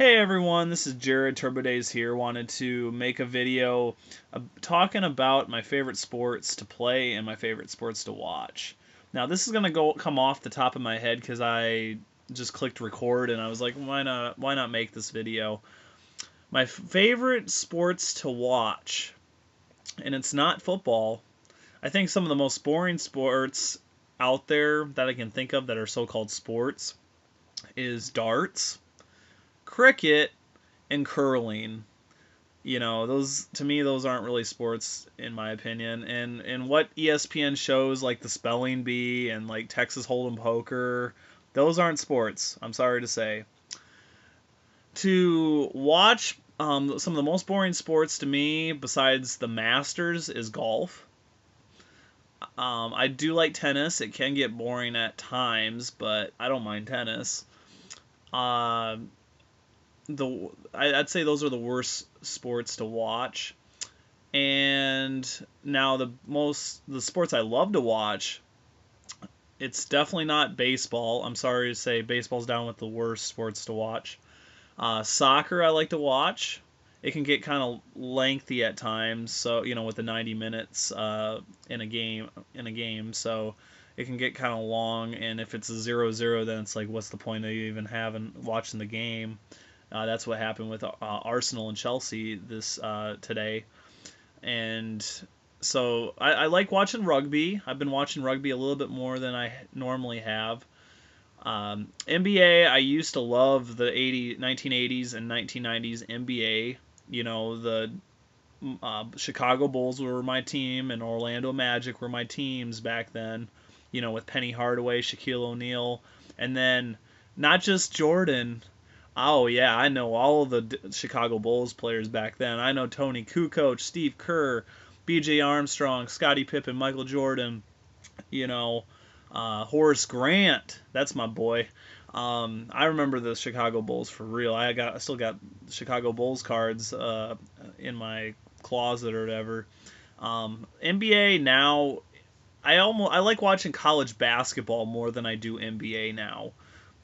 Hey everyone, this is Jared TurboDays here. Wanted to make a video talking about my favorite sports to play and my favorite sports to watch. Now this is gonna come off the top of my head because I just clicked record and I was like, why not make this video? My favorite sports to watch, and it's not football. I think some of the most boring sports out there that I can think of that are so-called sports is darts, cricket, and curling. Those to me those aren't really sports in my opinion. And what ESPN shows like the spelling bee and like Texas Hold'em poker, those aren't sports. I'm sorry to say. To watch some of the most boring sports to me besides the Masters is golf. I do like tennis. It can get boring at times, but I don't mind tennis. Uh, I'd say those are the worst sports to watch. And now the sports I love to watch, it's definitely not baseball. I'm sorry to say baseball's down with the worst sports to watch. Soccer I like to watch. It can get kind of lengthy at times, so with the 90 minutes in a game, so it can get kind of long. And if it's a 0-0, then it's like, what's the point of you even having watching the game? That's what happened with Arsenal and Chelsea this today. And so I like watching rugby. I've been watching rugby a little bit more than I normally have. NBA, I used to love the 1980s and 1990s NBA. The Chicago Bulls were my team, and Orlando Magic were my teams back then. With Penny Hardaway, Shaquille O'Neal, and then not just Jordan. Oh yeah, I know all of the Chicago Bulls players back then. I know Tony Kukoc, Steve Kerr, B.J. Armstrong, Scottie Pippen, Michael Jordan. You know, Horace Grant. That's my boy. I remember the Chicago Bulls for real. I still got Chicago Bulls cards in my closet or whatever. NBA now, I like watching college basketball more than I do NBA now.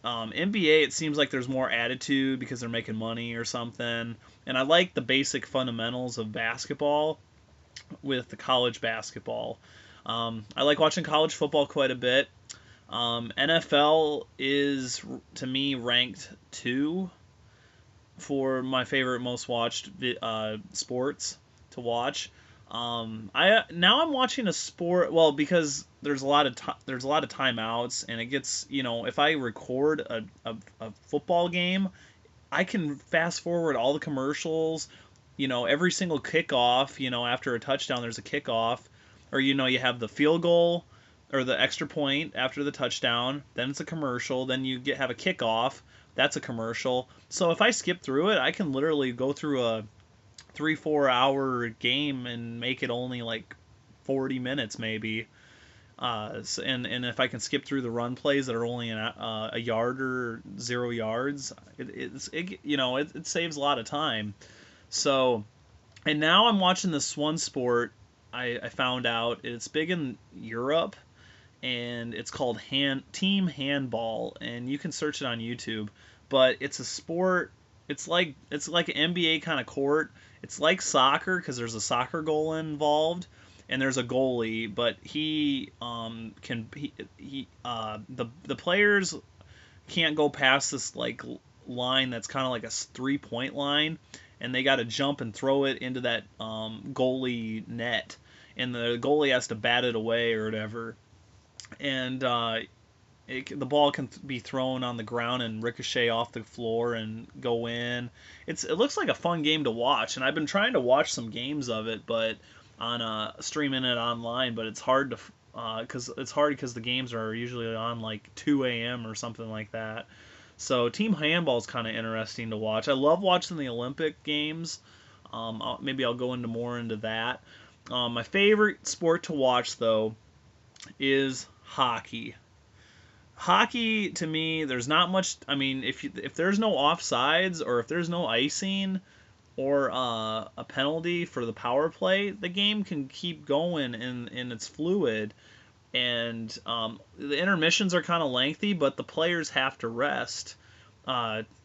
NBA, it seems like there's more attitude because they're making money or something. And I like the basic fundamentals of basketball with the college basketball. I like watching college football quite a bit. NFL is, to me, ranked 2 for my favorite most watched sports to watch. I'm watching a sport, well, because there's a lot of timeouts, and it gets, if I record a football game, I can fast forward all the commercials. Every single kickoff, after a touchdown there's a kickoff, or you have the field goal or the extra point after the touchdown, then it's a commercial, then have a kickoff, that's a commercial. So if I skip through it, I can literally go through a 3-4 hour game and make it only like 40 minutes maybe. And if I can skip through the run plays that are only a yard or 0 yards, it saves a lot of time. So, and now I'm watching this one sport. I found out it's big in Europe, and it's called team handball, and you can search it on YouTube. But it's a sport. It's like an NBA kind of court. It's like soccer because there's a soccer goal involved, and there's a goalie. But the players can't go past this like line that's kind of like a 3-point line, and they got to jump and throw it into that goalie net, and the goalie has to bat it away or whatever. And the ball can be thrown on the ground and ricochet off the floor and go in. It looks like a fun game to watch, and I've been trying to watch some games of it, but on streaming it online. But it's hard to because the games are usually on like 2 a.m. or something like that. So team handball is kind of interesting to watch. I love watching the Olympic games. Maybe I'll go into more into that. My favorite sport to watch though is hockey. Hockey to me, there's not much. I mean, if there's no offsides or if there's no icing or a penalty for the power play, the game can keep going and it's fluid. And the intermissions are kind of lengthy, but the players have to rest.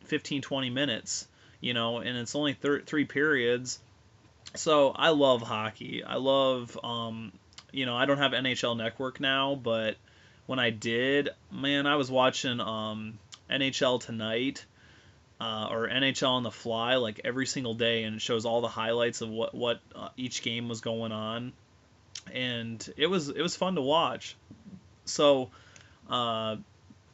15, 20 minutes, and it's only 3 periods. So I love hockey. I love, I don't have NHL Network now, but when I did, man, I was watching NHL Tonight or NHL on the Fly like every single day, and it shows all the highlights of what each game was going on, and it was fun to watch. So uh,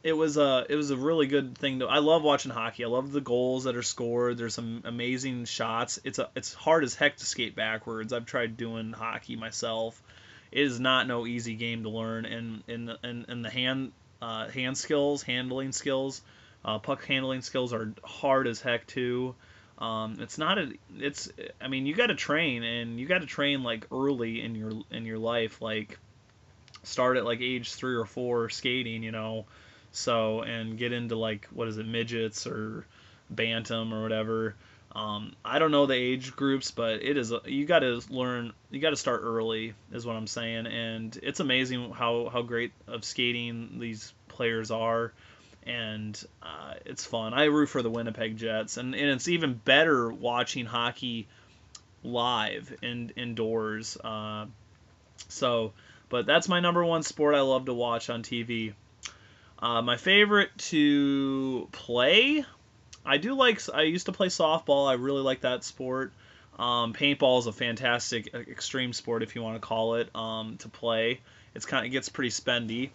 it was a really good thing. I love watching hockey. I love the goals that are scored. There's some amazing shots. It's hard as heck to skate backwards. I've tried doing hockey myself. It is not no easy game to learn, and the hand skills, handling skills, puck handling skills are hard as heck too. It's not a it's I mean, you got to train, and you got to train like early in your life, like start at like age 3 or 4 skating, so, and get into like, what is it, midgets or bantam or whatever. I don't know the age groups, but you got to learn, you got to start early, is what I'm saying. And it's amazing how great of skating these players are, and it's fun. I root for the Winnipeg Jets, and it's even better watching hockey live and indoors. So, but that's my number one sport I love to watch on TV. My favorite to play, I used to play softball. I really like that sport. Paintball is a fantastic extreme sport, if you want to call it, to play. It gets pretty spendy.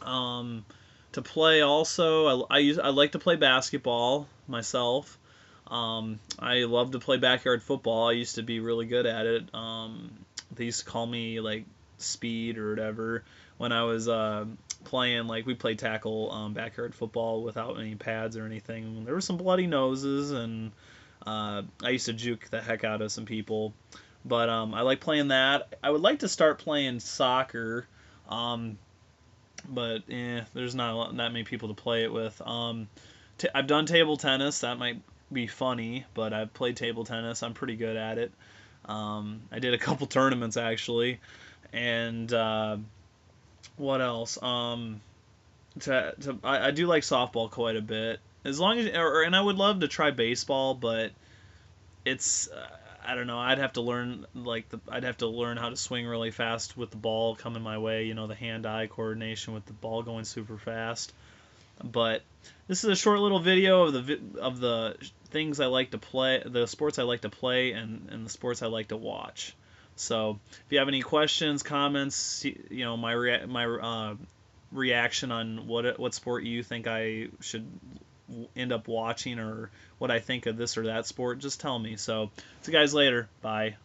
To play also, I like to play basketball myself. I love to play backyard football. I used to be really good at it. They used to call me like Speed or whatever when I was playing. Like, we played tackle backyard football without any pads or anything. There were some bloody noses, and I used to juke the heck out of some people. But I like playing that. I would like to start playing soccer, but there's not that many people to play it with. I've done table tennis. That might be funny, but I've played table tennis. I'm pretty good at it. I did a couple tournaments actually, and what else? I do like softball quite a bit. As long as, and I would love to try baseball, but it's I don't know. I'd have to learn how to swing really fast with the ball coming my way. The hand-eye coordination with the ball going super fast. But this is a short little video of the things I like to play, the sports I like to play, and the sports I like to watch. So if you have any questions, comments, my reaction on what sport you think I should end up watching, or what I think of this or that sport, just tell me. So see you guys later. Bye.